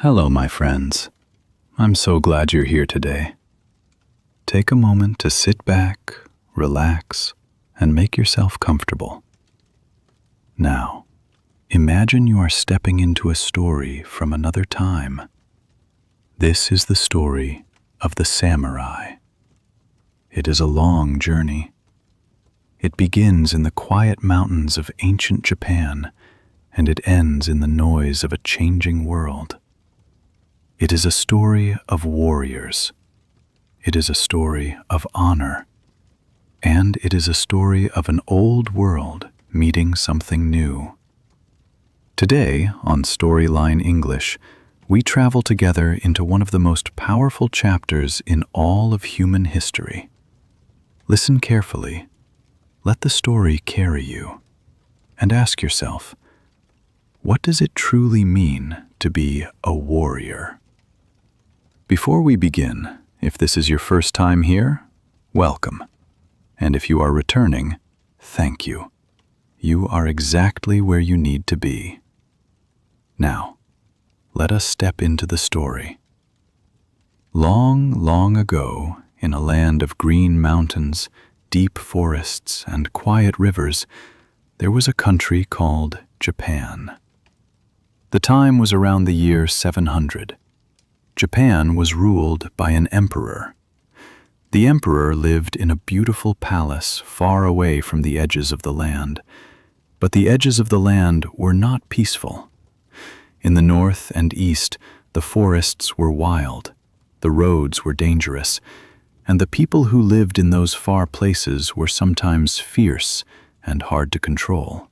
Hello, my friends. I'm so glad you're here today. Take a moment to sit back, relax, and make yourself comfortable. Now, imagine you are stepping into a story from another time. This is the story of the samurai. It is a long journey. It begins in the quiet mountains of ancient Japan, and it ends in the noise of a changing world. It is a story of warriors. It is a story of honor. And it is a story of an old world meeting something new. Today, on Storyline English, we travel together into one of the most powerful chapters in all of human history. Listen carefully. Let the story carry you. And ask yourself, what does it truly mean to be a warrior? Before we begin, if this is your first time here, welcome. And if you are returning, thank you. You are exactly where you need to be. Now, let us step into the story. Long, long ago, in a land of green mountains, deep forests, and quiet rivers, there was a country called Japan. The time was around the year 700. Japan was ruled by an emperor. The emperor lived in a beautiful palace far away from the edges of the land. But the edges of the land were not peaceful. In the north and east, the forests were wild, the roads were dangerous, and the people who lived in those far places were sometimes fierce and hard to control.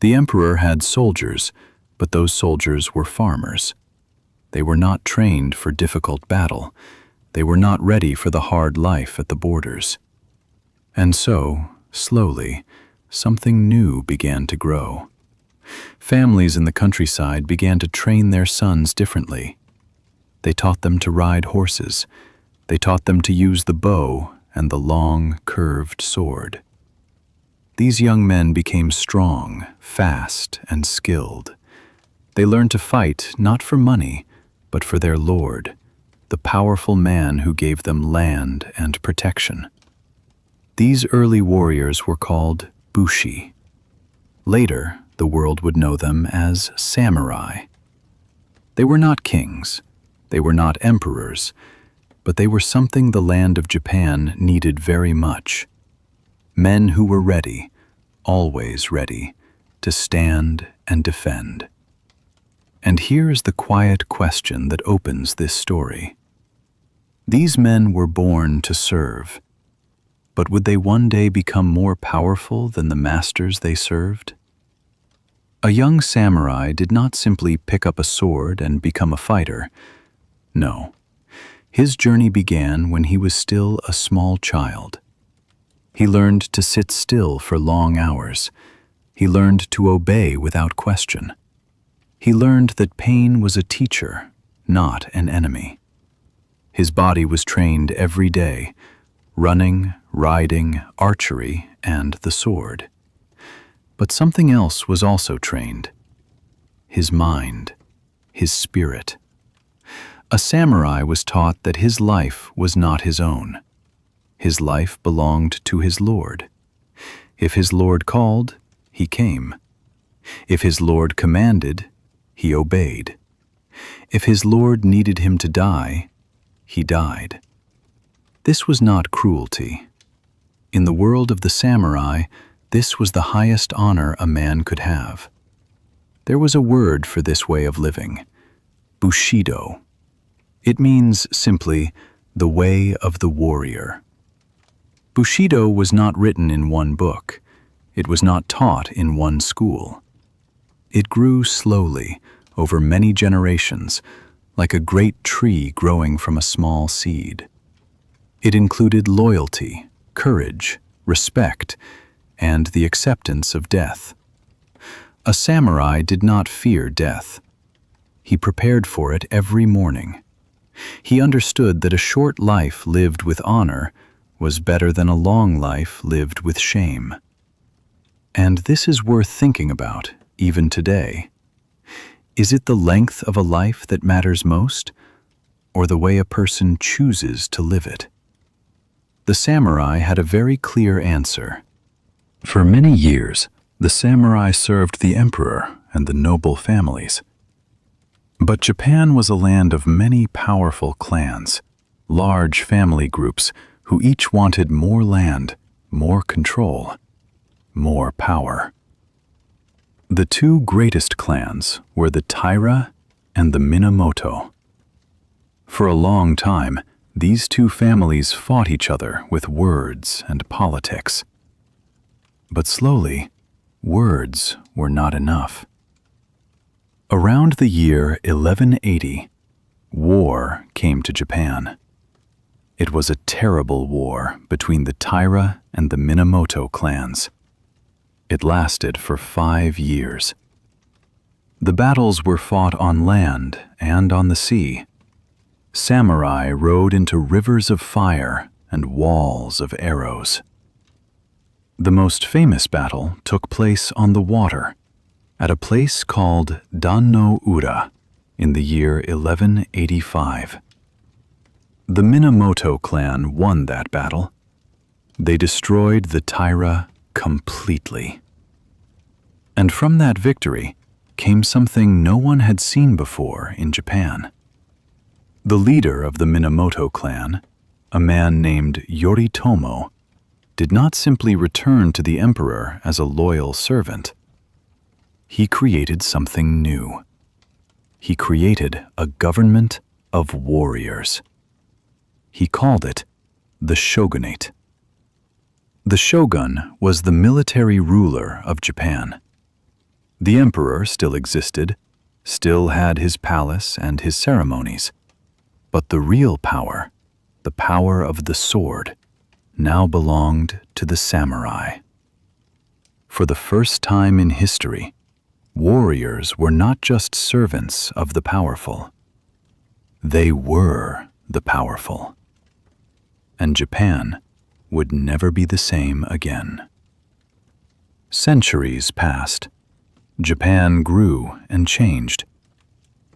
The emperor had soldiers, but those soldiers were farmers. They were not trained for difficult battle. They were not ready for the hard life at the borders. And so, slowly, something new began to grow. Families in the countryside began to train their sons differently. They taught them to ride horses. They taught them to use the bow and the long, curved sword. These young men became strong, fast, and skilled. They learned to fight not for money, but for their lord, the powerful man who gave them land and protection. These early warriors were called bushi. Later, the world would know them as samurai. They were not kings, they were not emperors, but they were something the land of Japan needed very much. Men who were ready, always ready, to stand and defend. And here is the quiet question that opens this story. These men were born to serve, but would they one day become more powerful than the masters they served? A young samurai did not simply pick up a sword and become a fighter. No, his journey began when he was still a small child. He learned to sit still for long hours. He learned to obey without question. He learned that pain was a teacher, not an enemy. His body was trained every day, running, riding, archery, and the sword. But something else was also trained. His mind, his spirit. A samurai was taught that his life was not his own. His life belonged to his lord. If his lord called, he came. If his lord commanded, he obeyed. If his lord needed him to die, he died. This was not cruelty. In the world of the samurai, this was the highest honor a man could have. There was a word for this way of living, Bushido. It means simply the way of the warrior. Bushido was not written in one book. It was not taught in one school. It grew slowly, over many generations, like a great tree growing from a small seed. It included loyalty, courage, respect, and the acceptance of death. A samurai did not fear death. He prepared for it every morning. He understood that a short life lived with honor was better than a long life lived with shame. And this is worth thinking about, even today. Is it the length of a life that matters most, or the way a person chooses to live it? The samurai had a very clear answer. For many years, the samurai served the emperor and the noble families. But Japan was a land of many powerful clans, large family groups who each wanted more land, more control, more power. The two greatest clans were the Taira and the Minamoto. For a long time, these two families fought each other with words and politics. But slowly, words were not enough. Around the year 1180, war came to Japan. It was a terrible war between the Taira and the Minamoto clans. It lasted for 5 years. The battles were fought on land and on the sea. Samurai rode into rivers of fire and walls of arrows. The most famous battle took place on the water, at a place called Dan-no-ura in the year 1185. The Minamoto clan won that battle. They destroyed the Taira completely. And from that victory came something no one had seen before in Japan. The leader of the Minamoto clan, a man named Yoritomo, did not simply return to the emperor as a loyal servant. He created something new. He created a government of warriors. He called it the shogunate. The shogun was the military ruler of Japan. The emperor still existed, still had his palace and his ceremonies. But the real power, the power of the sword, now belonged to the samurai. For the first time in history, warriors were not just servants of the powerful. They were the powerful. And Japan would never be the same again. Centuries passed. Japan grew and changed.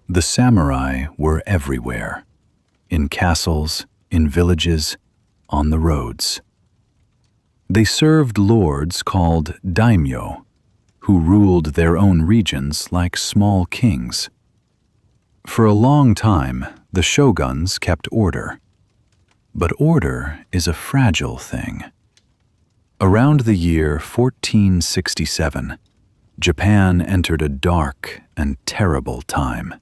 The samurai were everywhere. In castles, in villages, on the roads. They served lords called daimyo, who ruled their own regions like small kings. For a long time, the shoguns kept order. But order is a fragile thing. Around the year 1467, Japan entered a dark and terrible time.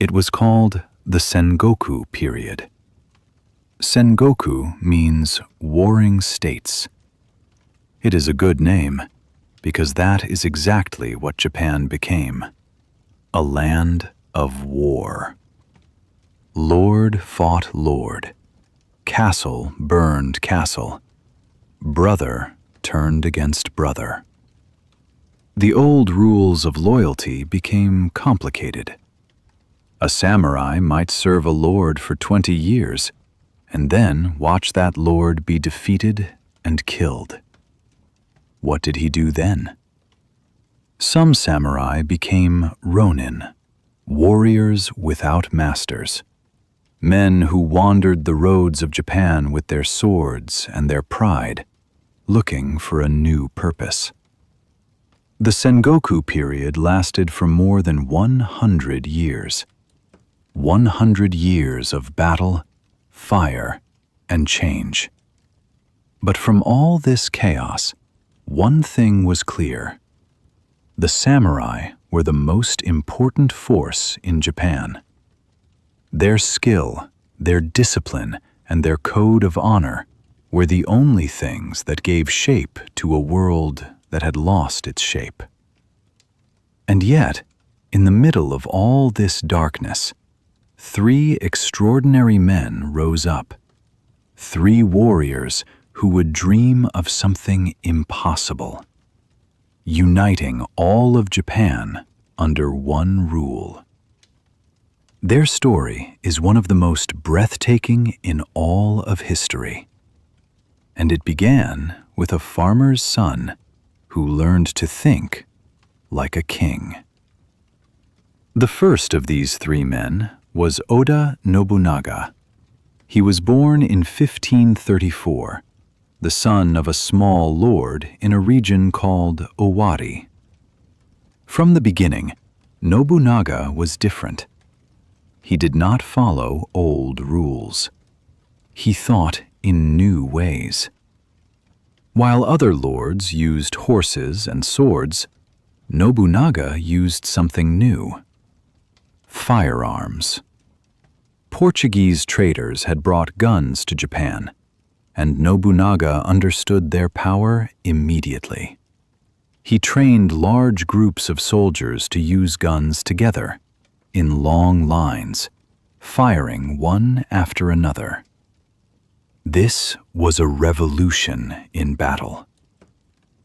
It was called the Sengoku period. Sengoku means warring states. It is a good name, because that is exactly what Japan became. A land of war. Lord fought lord. Castle burned castle. Brother turned against brother. The old rules of loyalty became complicated. A samurai might serve a lord for 20 years, and then watch that lord be defeated and killed. What did he do then? Some samurai became ronin, warriors without masters, men who wandered the roads of Japan with their swords and their pride, looking for a new purpose. The Sengoku period lasted for more than 100 years. 100 years of battle, fire, and change. But from all this chaos, one thing was clear. The samurai were the most important force in Japan. Their skill, their discipline, and their code of honor were the only things that gave shape to a world that had lost its shape. And yet, in the middle of all this darkness, 3 extraordinary men rose up, 3 warriors who would dream of something impossible, uniting all of Japan under one rule. Their story is one of the most breathtaking in all of history. And it began with a farmer's son who learned to think like a king. The first of these three men was Oda Nobunaga. He was born in 1534, the son of a small lord in a region called Owari. From the beginning, Nobunaga was different. He did not follow old rules. He thought in new ways. While other lords used horses and swords, Nobunaga used something new: firearms. Portuguese traders had brought guns to Japan, and Nobunaga understood their power immediately. He trained large groups of soldiers to use guns together, in long lines, firing one after another. This was a revolution in battle.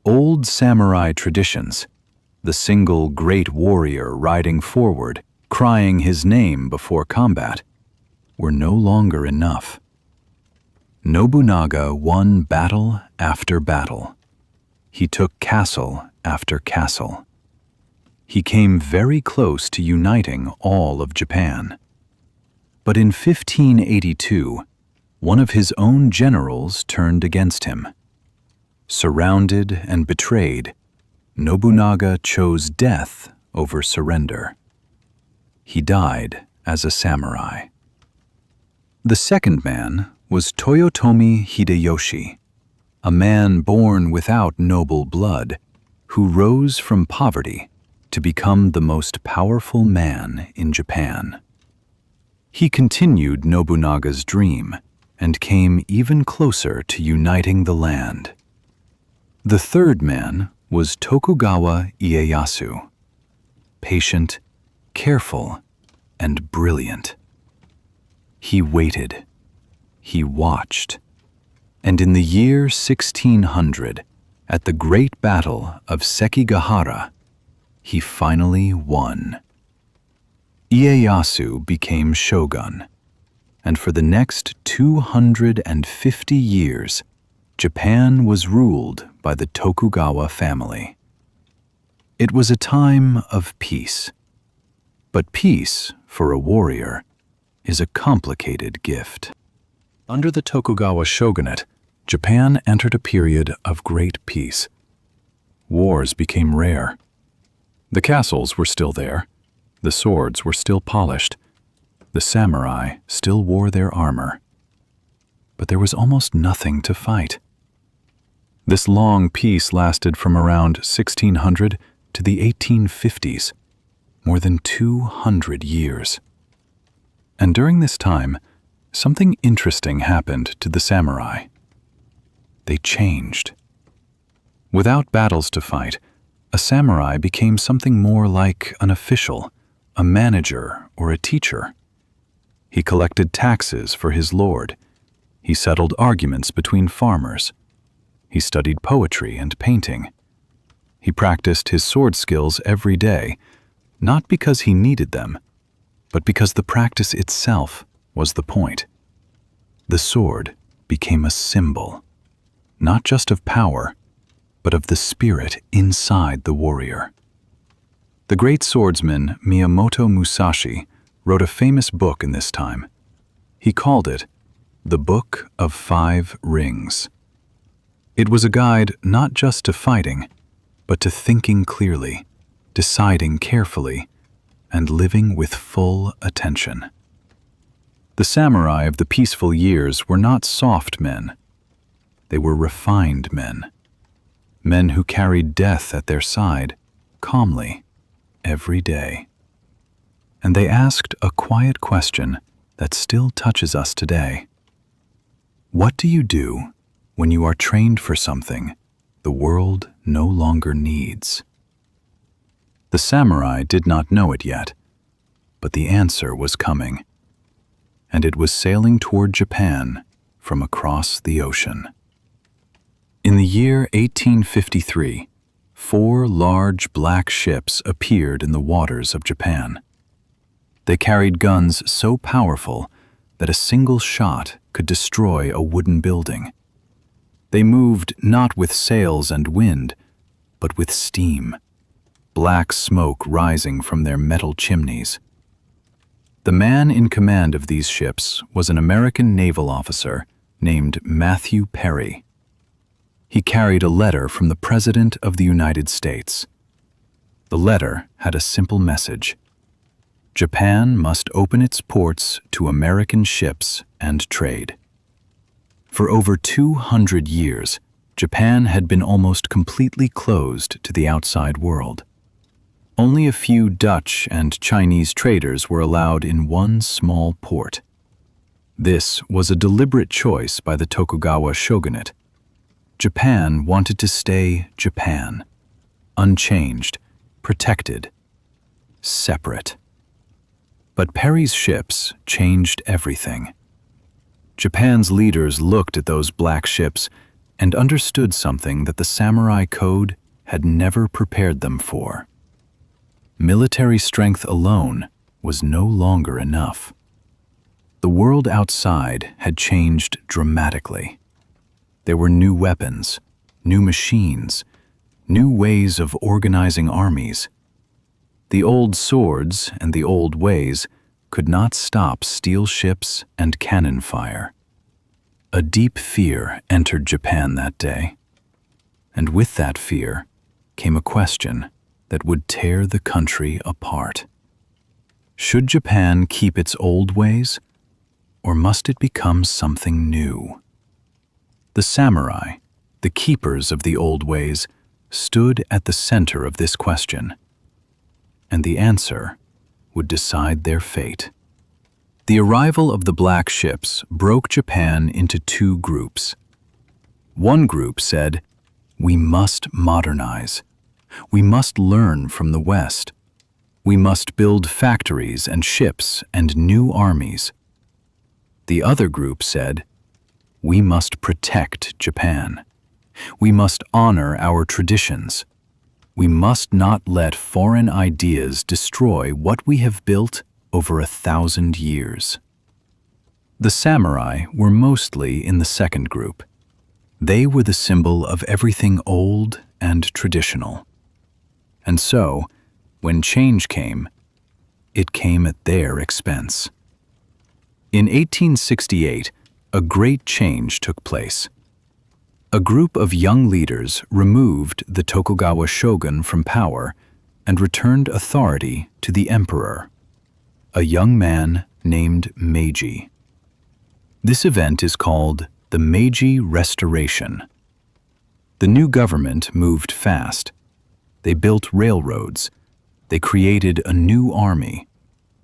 Old samurai traditions, the single great warrior riding forward, crying his name before combat, were no longer enough. Nobunaga won battle after battle. He took castle after castle. He came very close to uniting all of Japan. But in 1582, one of his own generals turned against him. Surrounded and betrayed, Nobunaga chose death over surrender. He died as a samurai. The second man was Toyotomi Hideyoshi, a man born without noble blood, who rose from poverty to become the most powerful man in Japan. He continued Nobunaga's dream and came even closer to uniting the land. The third man was Tokugawa Ieyasu, patient, careful, and brilliant. He waited, he watched, and in the year 1600, at the great battle of Sekigahara, he finally won. Ieyasu became shogun, and for the next 250 years, Japan was ruled by the Tokugawa family. It was a time of peace. But peace, for a warrior, is a complicated gift. Under the Tokugawa shogunate, Japan entered a period of great peace. Wars became rare. The castles were still there. The swords were still polished. The samurai still wore their armor. But there was almost nothing to fight. This long peace lasted from around 1600 to the 1850s, more than 200 years. And during this time, something interesting happened to the samurai. They changed. Without battles to fight, a samurai became something more like an official, a manager, or a teacher. He collected taxes for his lord. He settled arguments between farmers. He studied poetry and painting. He practiced his sword skills every day, not because he needed them, but because the practice itself was the point. The sword became a symbol, not just of power, but of the spirit inside the warrior. The great swordsman Minamoto Musashi wrote a famous book in this time. He called it The Book of 5 Rings. It was a guide not just to fighting, but to thinking clearly, deciding carefully, and living with full attention. The samurai of the peaceful years were not soft men. They were refined men. Men who carried death at their side, calmly, every day. And they asked a quiet question that still touches us today. What do you do when you are trained for something the world no longer needs? The samurai did not know it yet, but the answer was coming, and it was sailing toward Japan from across the ocean. In the year 1853, 4 large black ships appeared in the waters of Japan. They carried guns so powerful that a single shot could destroy a wooden building. They moved not with sails and wind, but with steam. black smoke rising from their metal chimneys. The man in command of these ships was an American naval officer named Matthew Perry. He carried a letter from the President of the United States. The letter had a simple message. Japan must open its ports to American ships and trade. For over 200 years, Japan had been almost completely closed to the outside world. Only a few Dutch and Chinese traders were allowed in one small port. This was a deliberate choice by the Tokugawa shogunate. Japan wanted to stay Japan, unchanged, protected, separate. But Perry's ships changed everything. Japan's leaders looked at those black ships and understood something that the samurai code had never prepared them for. Military strength alone was no longer enough. The world outside had changed dramatically. There were new weapons, new machines, new ways of organizing armies. The old swords and the old ways could not stop steel ships and cannon fire. A deep fear entered Japan that day, and with that fear came a question that would tear the country apart. Should Japan keep its old ways, or must it become something new? The samurai, the keepers of the old ways, stood at the center of this question, and the answer would decide their fate. The arrival of the black ships broke Japan into two groups. One group said, "We must modernize. We must learn from the West. We must build factories and ships and new armies." The other group said, "We must protect Japan. We must honor our traditions. We must not let foreign ideas destroy what we have built over 1,000 years." The samurai were mostly in the second group. They were the symbol of everything old and traditional. And so, when change came, it came at their expense. In 1868, a great change took place. A group of young leaders removed the Tokugawa shogun from power and returned authority to the emperor, a young man named Meiji. This event is called the Meiji Restoration. The new government moved fast. They built railroads. They created a new army,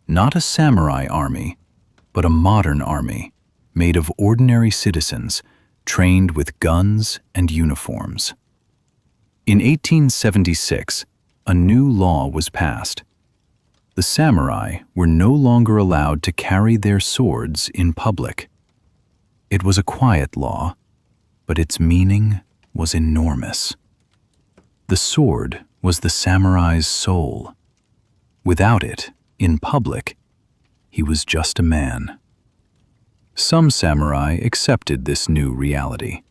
not a samurai army, but a modern army made of ordinary citizens trained with guns and uniforms. In 1876, a new law was passed. The samurai were no longer allowed to carry their swords in public. It was a quiet law, but its meaning was enormous. The sword was the samurai's soul. Without it, in public, he was just a man. Some samurai accepted this new reality.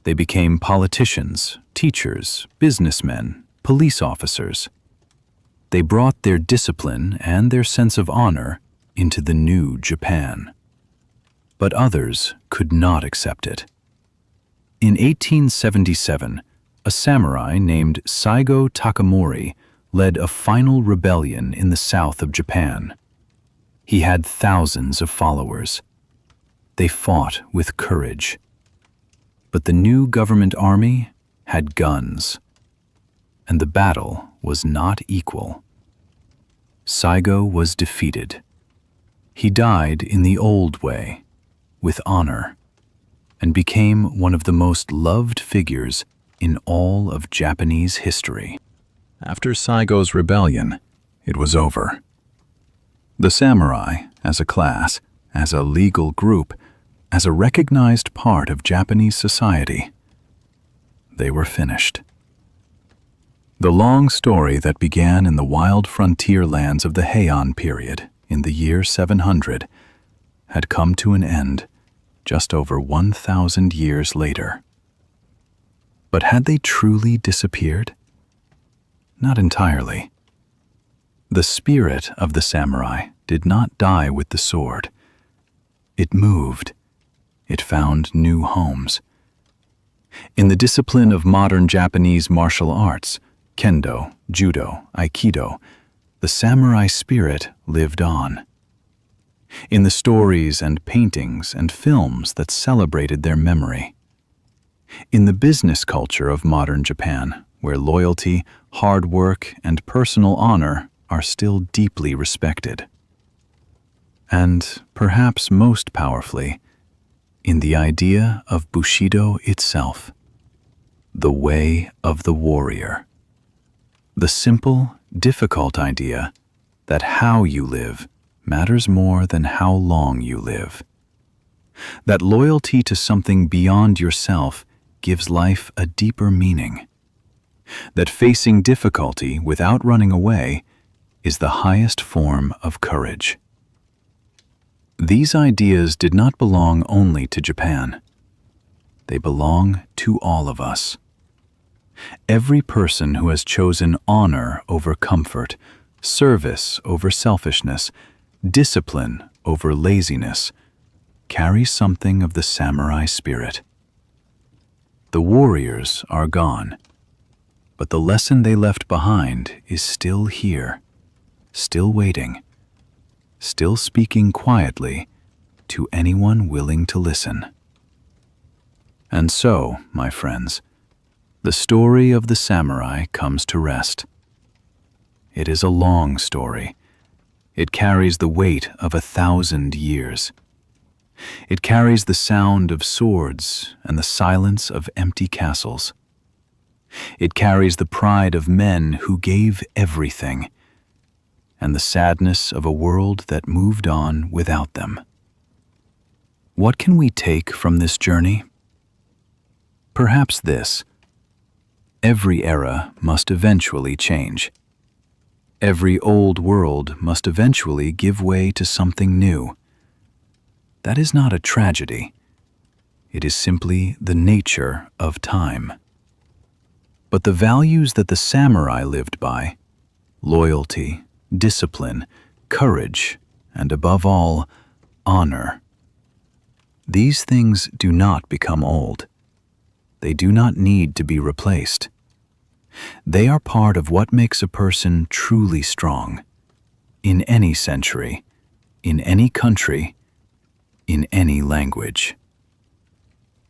They became politicians, teachers, businessmen, police officers. They brought their discipline and their sense of honor into the new Japan. But others could not accept it. In 1877, a samurai named Saigo Takamori led a final rebellion in the south of Japan. He had thousands of followers. They fought with courage. But the new government army had guns, and the battle was not equal. Saigo was defeated. He died in the old way, with honor, and became one of the most loved figures in all of Japanese history. After Saigo's rebellion, it was over. The samurai, as a class, as a legal group, as a recognized part of Japanese society, they were finished. The long story that began in the wild frontier lands of the Heian period in the year 700 had come to an end just over 1,000 years later. But had they truly disappeared? not entirely. The spirit of the samurai did not die with the sword. It moved. It found new homes. In the discipline of modern Japanese martial arts, kendo, judo, aikido, the samurai spirit lived on. In the stories and paintings and films that celebrated their memory. In the business culture of modern Japan, where loyalty, hard work, and personal honor are still deeply respected. And, perhaps most powerfully, in the idea of Bushido itself, the way of the warrior. The simple, difficult idea that how you live matters more than how long you live. That loyalty to something beyond yourself gives life a deeper meaning. That facing difficulty without running away is the highest form of courage. These ideas did not belong only to Japan. They belong to all of us. Every person who has chosen honor over comfort, service over selfishness, discipline over laziness, carries something of the samurai spirit. The warriors are gone, but the lesson they left behind is still here, still waiting, still speaking quietly to anyone willing to listen. And so, my friends, the story of the samurai comes to rest. It is a long story. It carries the weight of 1,000 years. It carries the sound of swords and the silence of empty castles. It carries the pride of men who gave everything, and the sadness of a world that moved on without them. What can we take from this journey? Perhaps this: every era must eventually change. Every old world must eventually give way to something new. That is not a tragedy. It is simply the nature of time. But the values that the samurai lived by, loyalty, discipline, courage, and above all, honor, these things do not become old. They do not need to be replaced. They are part of what makes a person truly strong, in any century, in any country, in any language.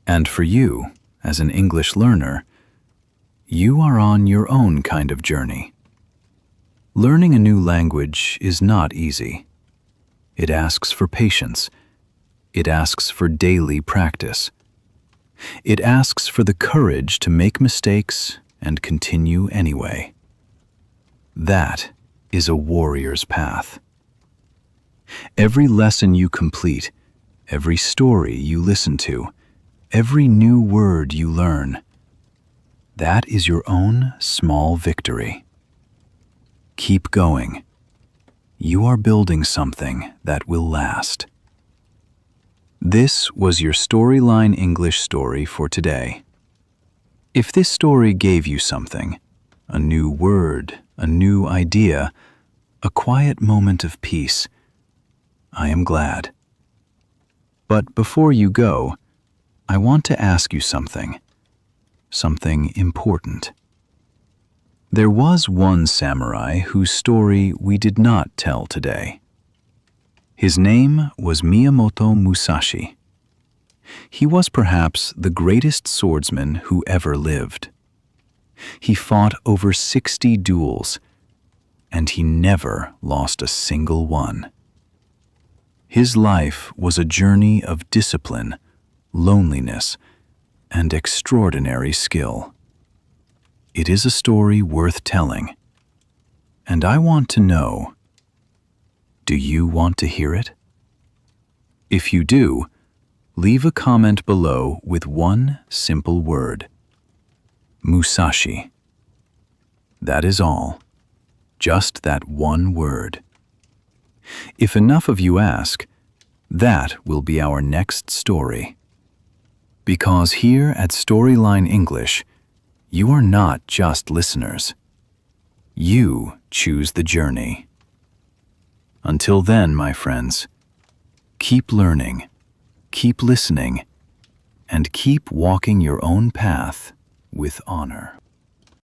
And for you, as an English learner, you are on your own kind of journey. Learning a new language is not easy. It asks for patience. It asks for daily practice. It asks for the courage to make mistakes and continue anyway. That is a warrior's path. Every lesson you complete, every story you listen to, every new word you learn, that is your own small victory. Keep going. You are building something that will last. This was your Storyline English story for today. If this story gave you something, a new word, a new idea, a quiet moment of peace, I am glad. But before you go, I want to ask you something important. There was one samurai whose story we did not tell today. His name was Minamoto Musashi. He was perhaps the greatest swordsman who ever lived. He fought over 60 duels, and he never lost a single one. His life was a journey of discipline, loneliness, and extraordinary skill. It is a story worth telling, and I want to know, do you want to hear it? If you do, leave a comment below with one simple word: Musashi. That is all. Just that one word. If enough of you ask, that will be our next story. Because here at Storyline English, you are not just listeners. You choose the journey. Until then, my friends, keep learning, keep listening, and keep walking your own path with honor.